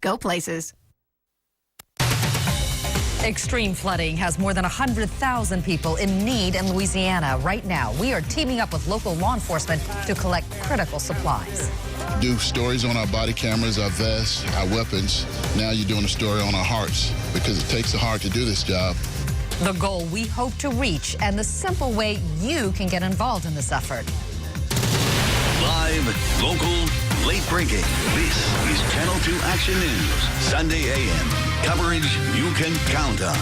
Go places. Extreme flooding has more than 100,000 people in need in Louisiana. Right now, we are teaming up with local law enforcement to collect critical supplies. Do stories on our body cameras, our vests, our weapons. Now you're doing a story on our hearts, because it takes a heart to do this job. The goal we hope to reach, and the simple way you can get involved in this effort. Live, local, late breaking. This is Channel 2 Action News, Sunday AM. Coverage you can count on.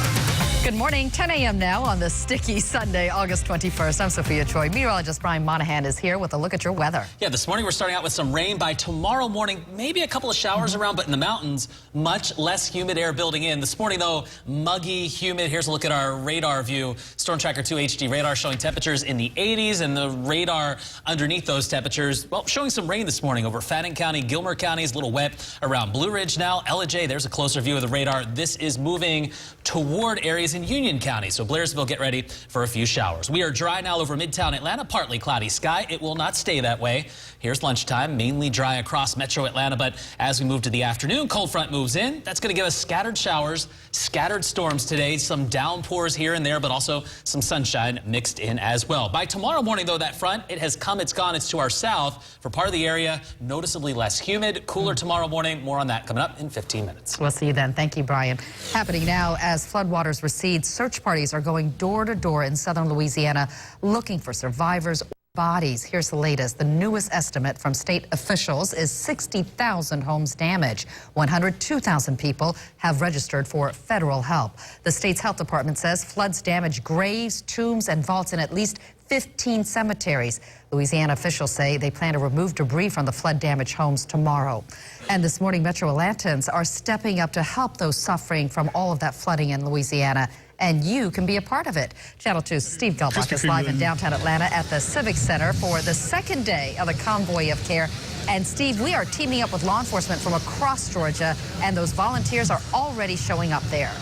Good morning, 10 a.m. now on this sticky Sunday, August 21st. I'm Sophia Choi. Meteorologist Brian Monahan is here with a look at your weather. Yeah, this morning we're starting out with some rain. By tomorrow morning, maybe a couple of showers around, but in the mountains, much less humid air building in. This morning, though, muggy, humid. Here's a look at our radar view. Storm Tracker 2 HD radar showing temperatures in the 80s, and the radar underneath those temperatures, well, showing some rain this morning over Fannin County, Gilmer County is a little wet around Blue Ridge now. Ellijay, there's a closer view of the radar. This is moving toward areas in Union County, so Blairsville, get ready for a few showers. We are dry now over Midtown Atlanta, partly cloudy sky. It will not stay that way. Here's lunchtime, mainly dry across metro Atlanta, but as we move to the afternoon, cold front moves in. That's going to give us scattered showers, scattered storms today, some downpours here and there, but also some sunshine mixed in as well. By tomorrow morning, though, that front, it has come, it's gone, it's to our south. For part of the area, noticeably less humid, cooler tomorrow morning. More on that coming up in 15 minutes. We'll see you then. Thank you, Brian. Happening now as floodwaters recede, search parties are going door to door in southern Louisiana looking for survivors or bodies. Here's the latest. The newest estimate from state officials is 60,000 homes damaged. 102,000 people have registered for federal help. The state's health department says floods damaged graves, tombs, and vaults in at least 15 cemeteries. Louisiana officials say they plan to remove debris from the flood-damaged homes tomorrow. And this morning, Metro Atlantans are stepping up to help those suffering from all of that flooding in Louisiana. And you can be a part of it. Channel 2's Steve Gelbach is live in downtown Atlanta at the Civic Center for the second day of the Convoy of Care. And Steve, we are teaming up with law enforcement from across Georgia, and those volunteers are already showing up there.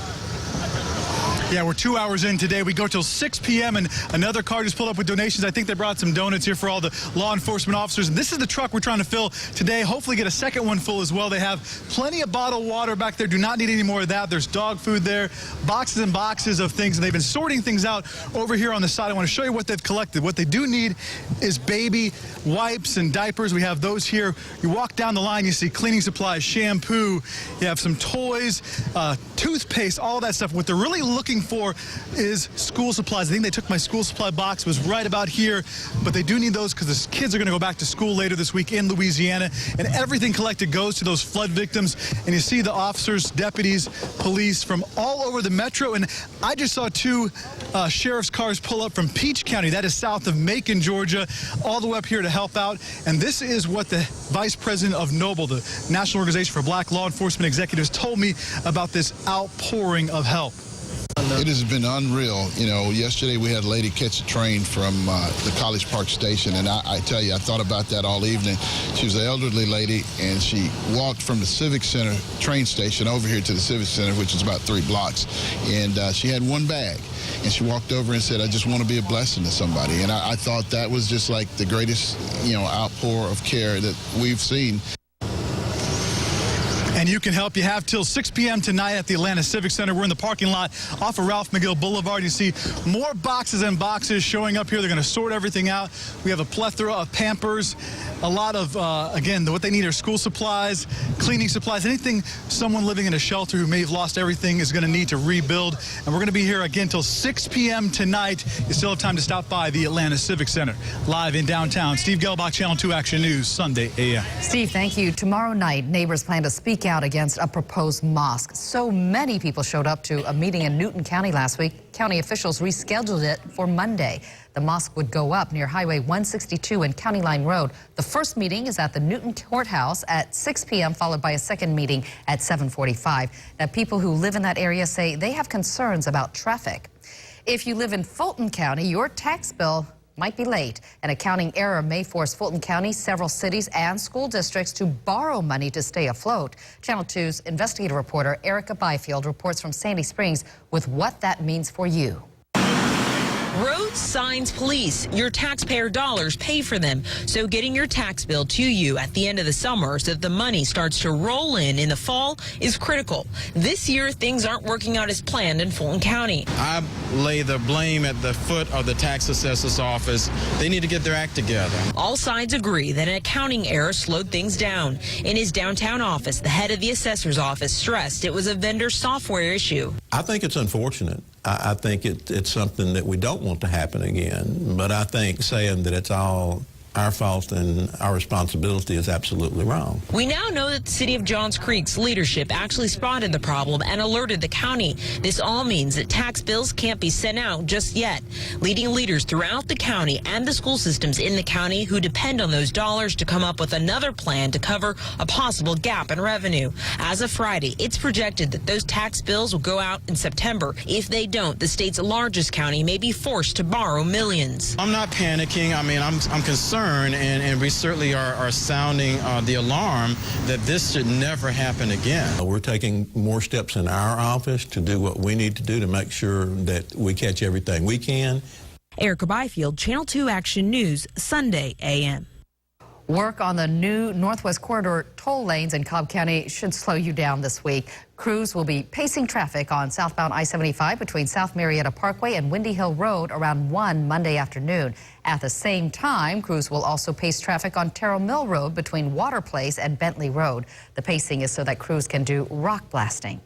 Yeah, we're 2 hours in today. We go till 6 p.m. and another car just pulled up with donations. I think they brought some donuts here for all the law enforcement officers. And this is the truck we're trying to fill today. Hopefully get a second one full as well. They have plenty of bottled water back there. Do not need any more of that. There's dog food there, boxes and boxes of things. And they've been sorting things out over here on the side. I want to show you what they've collected. What they do need is baby wipes and diapers. We have those here. You walk down the line, you see cleaning supplies, shampoo. You have some toys, toothpaste, all that stuff. What they're really looking for is school supplies. I think they took my school supply box, was right about here, but they do need those because the kids are going to go back to school later this week in Louisiana, and everything collected goes to those flood victims. And you see the officers, deputies, police from all over the metro, and I just saw two sheriff's cars pull up from Peach County, that is south of Macon, Georgia, all the way up here to help out. And this is what the vice president of NOBLE, the National Organization for Black Law Enforcement Executives, told me about this outpouring of help. It has been unreal. You know, yesterday we had a lady catch a train from the College Park station, and I tell you, I thought about that all evening. She was an elderly lady, and she walked from the Civic Center train station over here to the Civic Center, which is about 3 blocks, and she had one bag. And she walked over and said, I just want to be a blessing to somebody. And I thought that was just like the greatest, you know, outpour of care that we've seen. And you can help. You have till 6 p.m. tonight at the Atlanta Civic Center. We're in the parking lot off of Ralph McGill Boulevard. You see more boxes and boxes showing up here. They're going to sort everything out. We have a plethora of Pampers, a lot of, again, what they need are school supplies, cleaning supplies, anything someone living in a shelter who may have lost everything is going to need to rebuild. And we're going to be here again till 6 p.m. tonight. You still have time to stop by the Atlanta Civic Center. Live in downtown, Steve Gelbach, Channel 2 Action News, Sunday AM. Steve, thank you. Tomorrow night, neighbors plan to speak out against a proposed mosque. So many people showed up to a meeting in Newton County last week. County officials rescheduled it for Monday. The mosque would go up near Highway 162 and County Line Road. The first meeting is at the Newton Courthouse at 6 p.m., followed by a second meeting at 7:45. Now, people who live in that area say they have concerns about traffic. If you live in Fulton County, your tax bill might be late. An accounting error may force Fulton County, several cities, and school districts to borrow money to stay afloat. Channel 2's investigative reporter Erica Byfield reports from Sandy Springs with what that means for you. Roads, signs, police. Your taxpayer dollars pay for them. So getting your tax bill to you at the end of the summer so that the money starts to roll in the fall is critical. This year, things aren't working out as planned in Fulton County. I lay the blame at the foot of the tax assessor's office. They need to get their act together. All sides agree that an accounting error slowed things down. In his downtown office, the head of the assessor's office stressed it was a vendor software issue. I think it's unfortunate. I think it's something that we don't want to happen again. But I think saying that it's all our fault and our responsibility is absolutely wrong. We now know that the city of Johns Creek's leadership actually spotted the problem and alerted the county. This all means that tax bills can't be sent out just yet. Leading leaders throughout the county and the school systems in the county who depend on those dollars to come up with another plan to cover a possible gap in revenue. As of Friday, it's projected that those tax bills will go out in September. If they don't, the state's largest county may be forced to borrow millions. I'm not panicking. I mean, I'm concerned, and we certainly are sounding the alarm that this should never happen again. We're taking more steps in our office to do what we need to do to make sure that we catch everything we can. Erica Byfield, Channel 2 Action News, Sunday AM. Work on the new Northwest Corridor toll lanes in Cobb County should slow you down this week. Crews will be pacing traffic on southbound I-75 between South Marietta Parkway and Windy Hill Road around 1 Monday afternoon. At the same time, crews will also pace traffic on Terrell Mill Road between Water Place and Bentley Road. The pacing is so that crews can do rock blasting.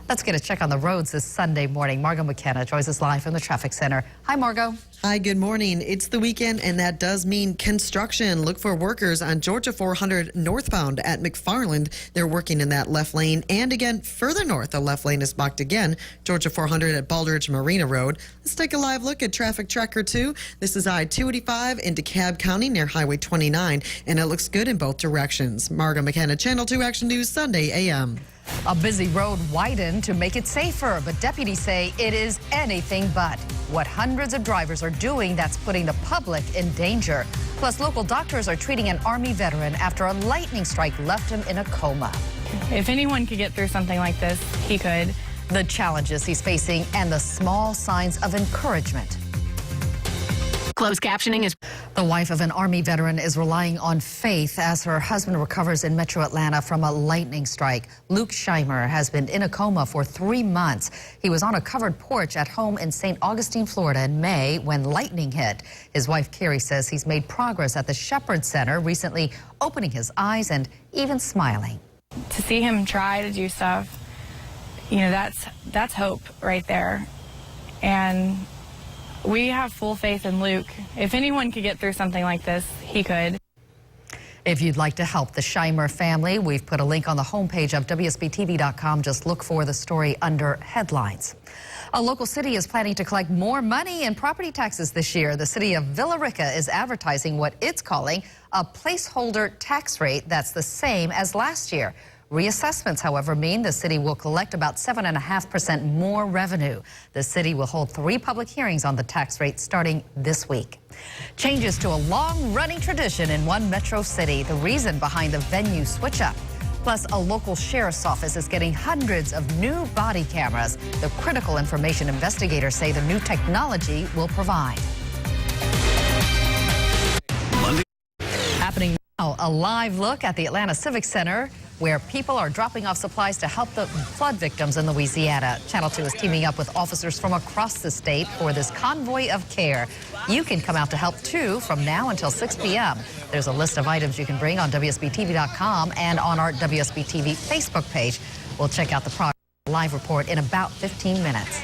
Let's get a check on the roads this Sunday morning. Margot McKenna joins us live from the traffic center. Hi, Margot. Hi, good morning. It's the weekend, and that does mean construction. Look for workers on Georgia 400 northbound at McFarland. They're working in that left lane. And again, further north, the left lane is blocked again. Georgia 400 at Baldridge Marina Road. Let's take a live look at Traffic Tracker 2. This is I-285 into Cobb County near Highway 29, and it looks good in both directions. Margot McKenna, Channel 2 Action News, Sunday AM. A busy road widened to make it safer, but deputies say it is anything but. What hundreds of drivers are doing that's putting the public in danger. Plus, local doctors are treating an Army veteran after a lightning strike left him in a coma. If anyone could get through something like this, he could. The challenges he's facing and the small signs of encouragement. Closed captioning is... The wife of an Army veteran is relying on faith as her husband recovers in Metro Atlanta from a lightning strike. Luke Scheimer has been in a coma for 3 months. He was on a covered porch at home in St. Augustine, Florida in May when lightning hit. His wife, Carrie, says he's made progress at the Shepherd Center, recently opening his eyes and even smiling. To see him try to do stuff, you know, that's hope right there. And we have full faith in Luke. If anyone could get through something like this, he could. If you'd like to help the Scheimer family, we've put a link on the homepage of WSBTV.com. Just look for the story under headlines. A local city is planning to collect more money in property taxes this year. The city of Villa Rica is advertising what it's calling a placeholder tax rate that's the same as last year. Reassessments, however, mean the city will collect about 7.5% more revenue. The city will hold 3 public hearings on the tax rate starting this week. Changes to a long-running tradition in one metro city, the reason behind the venue switch-up. Plus, a local sheriff's office is getting hundreds of new body cameras. The critical information investigators say the new technology will provide. Monday. Happening now, a live look at the Atlanta Civic Center, where people are dropping off supplies to help the flood victims in Louisiana. Channel 2 is teaming up with officers from across the state for this convoy of care. You can come out to help too from now until 6 p.m. There's a list of items you can bring on WSBTV.com and on our WSBTV Facebook page. We'll check out the progress live report in about 15 minutes.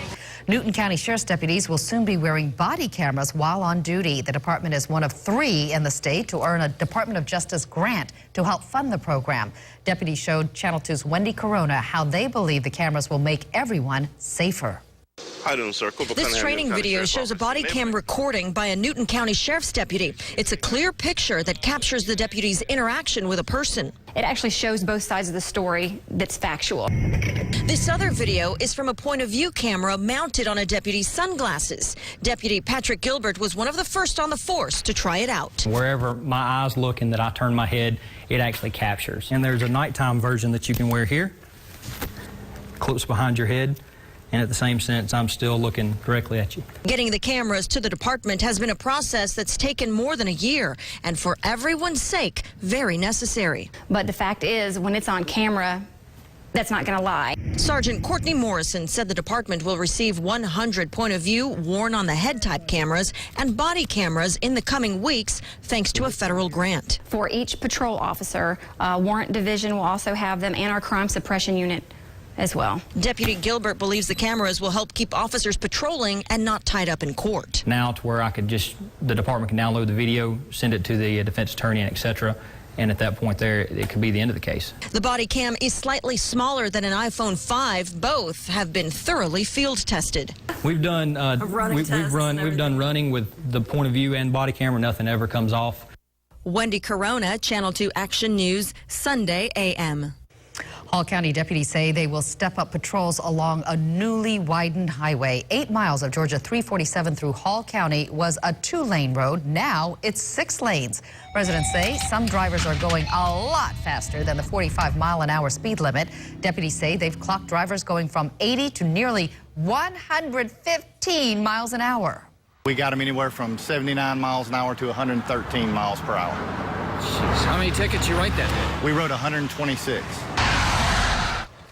Newton County Sheriff's deputies will soon be wearing body cameras while on duty. The department is one of 3 in the state to earn a Department of Justice grant to help fund the program. Deputies showed Channel 2's Wendy Corona how they believe the cameras will make everyone safer. This training video shows a body cam recording by a Newton County Sheriff's deputy. It's a clear picture that captures the deputy's interaction with a person. It actually shows both sides of the story that's factual. This other video is from a point-of-view camera mounted on a deputy's sunglasses. Deputy Patrick Gilbert was one of the first on the force to try it out. Wherever my eyes look and that I turn my head, it actually captures. And there's a nighttime version that you can wear here. Clips behind your head. and at the same sense, I'm still looking directly at you. Getting the cameras to the department has been a process that's taken more than a year, and for everyone's sake, very necessary. But the fact is, when it's on camera, that's not going to lie. Sergeant Courtney Morrison said the department will receive 100 point of view, worn on the head type cameras and body cameras in the coming weeks, thanks to a federal grant. For each patrol officer, warrant division will also have them, and our crime suppression unit as well. Deputy Gilbert believes the cameras will help keep officers patrolling and not tied up in court. Now to where the department can download the video, send it to the defense attorney, and etc. And at that point there, it could be the end of the case. The body cam is slightly smaller than an iPhone 5. Both have been thoroughly field tested. We've done we've done running with the point of view and body camera. Nothing ever comes off. Wendy Corona, Channel 2 Action News, Sunday AM. Hall County deputies say they will step up patrols along a newly widened highway. 8 miles of Georgia 347 through Hall County was a 2-lane road. Now it's 6 lanes. Residents say some drivers are going a lot faster than the 45-mile-an-hour speed limit. Deputies say they've clocked drivers going from 80 to nearly 115 miles an hour. We got them anywhere from 79 miles an hour to 113 miles per hour. Jeez, how many tickets you write that day? We wrote 126.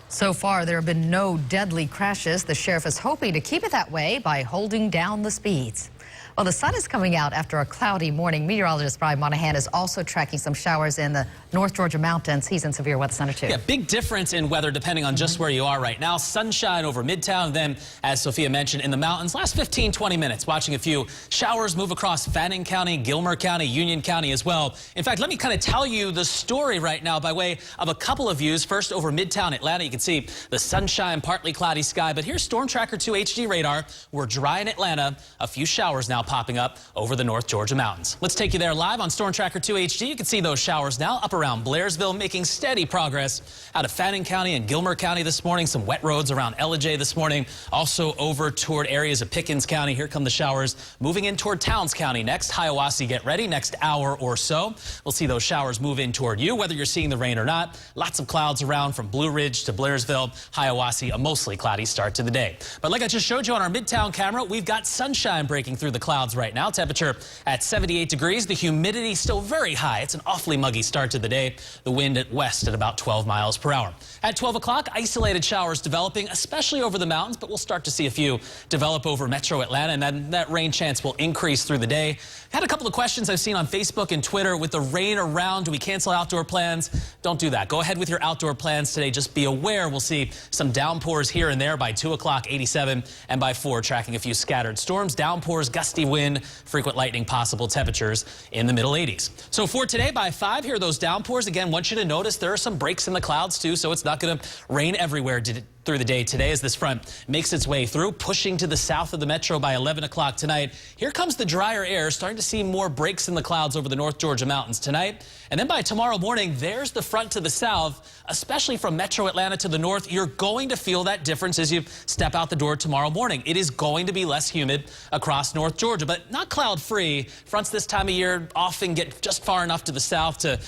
So far, there have been no deadly crashes. The sheriff is hoping to keep it that way by holding down the speeds. Well, the sun is coming out after a cloudy morning. Meteorologist Brian Monahan is also tracking some showers in the North Georgia mountains. He's in Severe Weather Center, too. Yeah, big difference in weather depending on just where you are right now. Sunshine over Midtown, then, as Sophia mentioned, in the mountains. Last 15, 20 minutes, watching a few showers move across Fannin County, Gilmer County, Union County as well. In fact, let me kind of tell you the story right now by way of a couple of views. First, over Midtown Atlanta, you can see the sunshine, partly cloudy sky. But here's Storm Tracker 2 HD radar. We're dry in Atlanta. A few showers now popping up over the North Georgia mountains. Let's take you there live on Storm Tracker 2 HD. You can see those showers now up around Blairsville, making steady progress out of Fannin County and Gilmer County this morning. Some wet roads around Ellijay this morning. Also over toward areas of Pickens County. Here come the showers moving in toward Towns County next. Hiawassee, get ready. Next hour or so, we'll see those showers move in toward you, whether you're seeing the rain or not. Lots of clouds around from Blue Ridge to Blairsville. Hiawassee, a mostly cloudy start to the day. But like I just showed you on our Midtown camera, we've got sunshine breaking through the clouds right now. Temperature at 78 degrees. The humidity still very high. It's an awfully muggy start to the day. The wind at west at about 12 miles per hour. At 12 o'clock, isolated showers developing, especially over the mountains, but we'll start to see a few develop over metro Atlanta, and then that rain chance will increase through the day. Had a couple of questions I've seen on Facebook and Twitter. With the rain around, do we cancel outdoor plans? Don't do that. Go ahead with your outdoor plans today. Just be aware we'll see some downpours here and there by 2 o'clock, 87, and by 4, tracking a few scattered storms, downpours, gusty wind, frequent lightning, possible temperatures in the middle 80s. So for today by 5, here are those downpours. Again, want you to notice there are some breaks in the clouds too, so it's not going to rain everywhere through the day today as this front makes its way through, pushing to the south of the metro by 11 o'clock tonight. Here comes the drier air, starting to see more breaks in the clouds over the North Georgia mountains tonight. And then by tomorrow morning, there's the front to the south, especially from metro Atlanta to the north. You're going to feel that difference as you step out the door tomorrow morning. It is going to be less humid across North Georgia, but not cloud-free. Fronts this time of year often get just far enough to the south to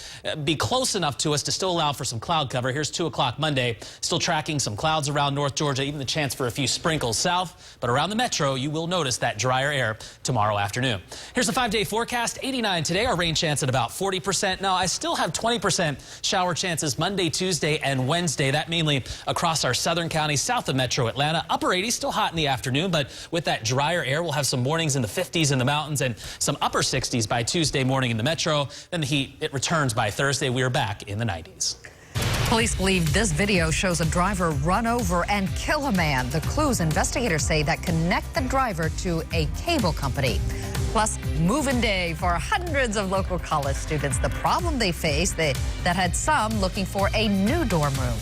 be close enough to us to still allow for some cloud cover. Here's 2 o'clock Monday, still tracking some clouds around North Georgia, even the chance for a few sprinkles south. But around the metro, you will notice that drier air tomorrow afternoon. Here's the 5-day forecast. 89 today, our rain chance at about 40%. Now, I still have 20% shower chances Monday, Tuesday, and Wednesday. That mainly across our southern counties, south of metro Atlanta. Upper 80s, still hot in the afternoon, but with that drier air, we'll have some mornings in the 50s in the mountains and some upper 60s by Tuesday morning in the metro. Then the heat, it returns by Thursday. We are back in the 90s. Police believe this video shows a driver run over and kill a man. The clues investigators say that connect the driver to a cable company. Plus, move-in day for hundreds of local college students. The problem they face, that had some looking for a new dorm room.